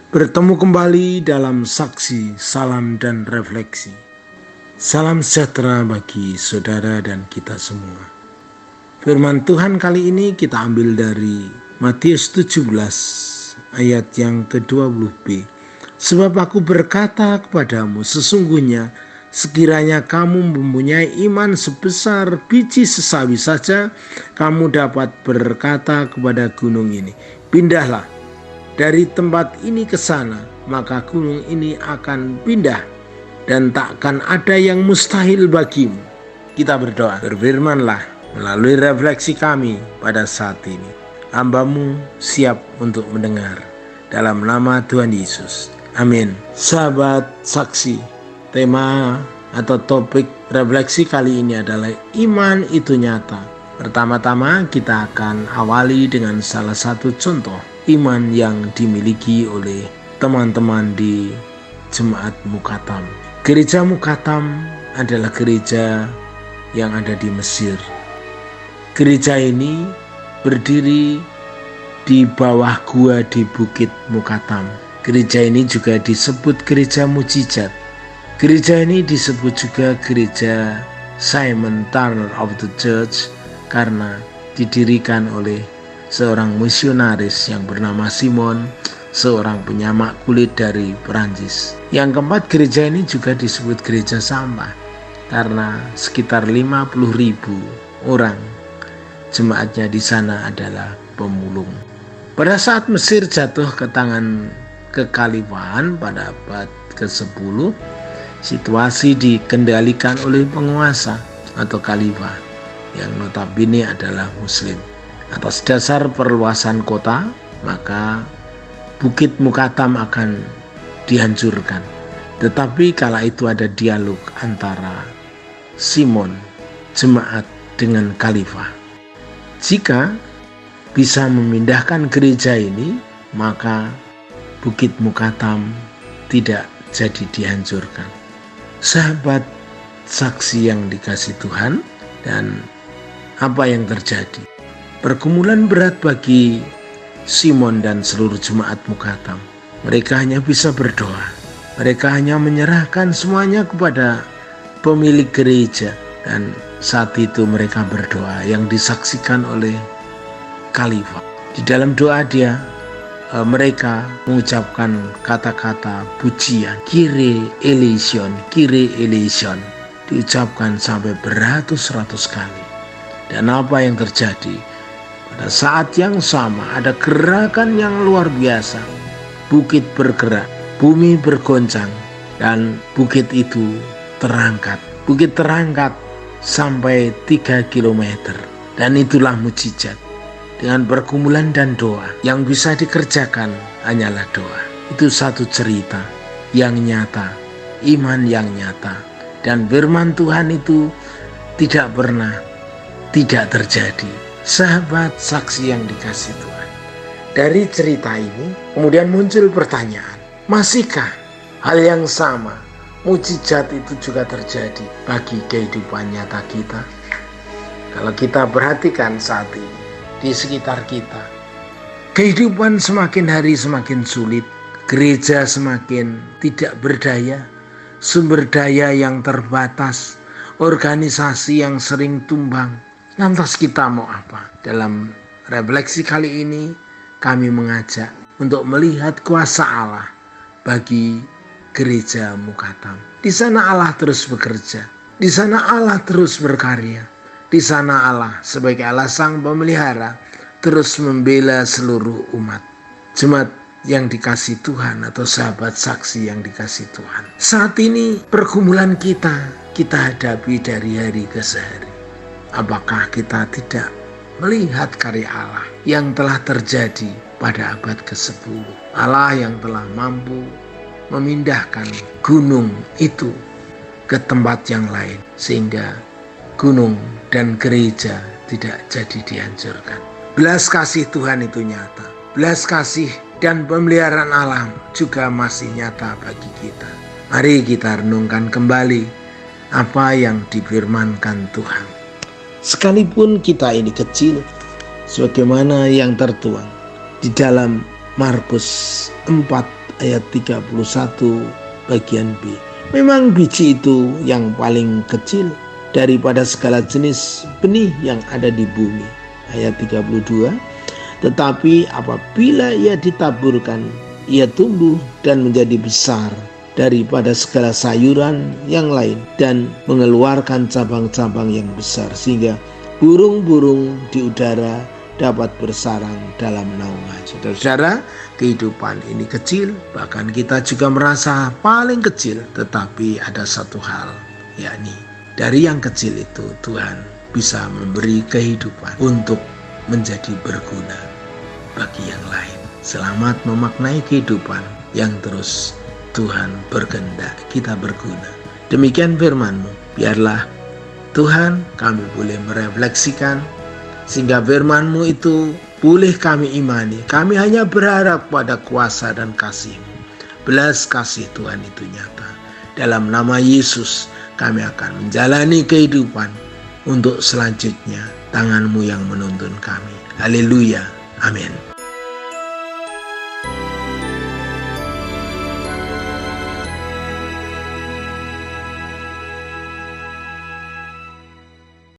Bertemu kembali dalam saksi, salam dan refleksi. Salam sejahtera bagi saudara dan kita semua. Firman Tuhan kali ini kita ambil dari Matius 17 ayat yang ke-20b. Sebab aku berkata kepadamu, sesungguhnya sekiranya kamu mempunyai iman sebesar biji sesawi saja, kamu dapat berkata kepada gunung ini, pindahlah dari tempat ini ke sana, maka gunung ini akan pindah dan takkan ada yang mustahil bagimu. Kita berdoa, berfirmanlah melalui refleksi kami pada saat ini. Hamba-Mu siap untuk mendengar. Dalam nama Tuhan Yesus. Amin. Sahabat saksi, tema atau topik refleksi kali ini adalah iman itu nyata. Pertama-tama kita akan awali dengan salah satu contoh iman yang dimiliki oleh teman-teman di Jemaat Mukatam. Gereja Mukatam adalah gereja yang ada di Mesir. Gereja ini berdiri di bawah gua di Bukit Mukatam. Gereja ini juga disebut gereja mujizat. Gereja ini disebut juga gereja Simon Turner of the Church karena didirikan oleh seorang misionaris yang bernama Simon, seorang penyamak kulit dari Perancis. Yang keempat, gereja ini juga disebut gereja sampah karena sekitar 50.000 orang jemaatnya di sana adalah pemulung. Pada saat Mesir jatuh ke tangan kekhalifahan pada abad ke-10, situasi dikendalikan oleh penguasa atau khalifah yang notabene adalah muslim. Atas dasar perluasan kota, maka Bukit Mukatam akan dihancurkan. Tetapi kala itu ada dialog antara Simon, jemaat dengan khalifah. Jika bisa memindahkan gereja ini, maka Bukit Mukatam tidak jadi dihancurkan. Sahabat saksi yang dikasihi Tuhan, dan apa yang terjadi? Pergumulan berat bagi Simon dan seluruh jemaat Mukatam. Mereka hanya bisa berdoa. Mereka hanya menyerahkan semuanya kepada pemilik gereja. Dan saat itu mereka berdoa yang disaksikan oleh khalifah. Di dalam doa mereka mengucapkan kata-kata pujian, Kyrie eleison, Kyrie eleison, diucapkan sampai beratus-ratus kali. Dan apa yang terjadi? Pada saat yang sama ada gerakan yang luar biasa. Bukit bergerak, bumi bergoncang, dan bukit itu terangkat. Bukit terangkat sampai 3 kilometer. Dan itulah mujizat. Dengan pergumulan dan doa, yang bisa dikerjakan hanyalah doa. Itu satu cerita yang nyata, iman yang nyata. Dan firman Tuhan itu tidak pernah tidak terjadi. Sahabat saksi yang dikasihi Tuhan, dari cerita ini kemudian muncul pertanyaan, masihkah hal yang sama, mujizat itu juga terjadi bagi kehidupan nyata kita? Kalau kita perhatikan saat ini di sekitar kita, kehidupan semakin hari semakin sulit, gereja semakin tidak berdaya, sumber daya yang terbatas, organisasi yang sering tumbang. Lantas kita mau apa? Dalam refleksi kali ini kami mengajak untuk melihat kuasa Allah bagi gereja Mukatam. Di sana Allah terus bekerja, di sana Allah terus berkarya, di sana Allah sebagai Allah Sang Pemelihara terus membela seluruh umat. Jemaat yang dikasihi Tuhan atau sahabat saksi yang dikasihi Tuhan, saat ini pergumulan kita hadapi dari hari ke hari. Apakah kita tidak melihat karya Allah yang telah terjadi pada abad ke-10? Allah yang telah mampu memindahkan gunung itu ke tempat yang lain sehingga gunung dan gereja tidak jadi dihancurkan. Belas kasih Tuhan itu nyata. Belas kasih dan pemeliharaan Allah juga masih nyata bagi kita. Mari kita renungkan kembali apa yang difirmankan Tuhan. Sekalipun kita ini kecil, sebagaimana yang tertuang di dalam Markus 4 ayat 31 bagian B. Memang biji itu yang paling kecil daripada segala jenis benih yang ada di bumi. Ayat 32. Tetapi apabila ia ditaburkan, ia tumbuh dan menjadi besar daripada segala sayuran yang lain dan mengeluarkan cabang-cabang yang besar, sehingga burung-burung di udara dapat bersarang dalam naungan. Saudara-saudara, kehidupan ini kecil, bahkan kita juga merasa paling kecil, tetapi ada satu hal, yakni dari yang kecil itu Tuhan bisa memberi kehidupan untuk menjadi berguna bagi yang lain. Selamat memaknai kehidupan yang terus Tuhan berkehendak kita berguna. Demikian firman-Mu. Biarlah Tuhan kami boleh merefleksikan, sehingga firman-Mu itu boleh kami imani. Kami hanya berharap pada kuasa dan kasih-Mu. Belas kasih Tuhan itu nyata. Dalam nama Yesus kami akan menjalani kehidupan untuk selanjutnya. Tangan-Mu yang menuntun kami. Haleluya. Amin.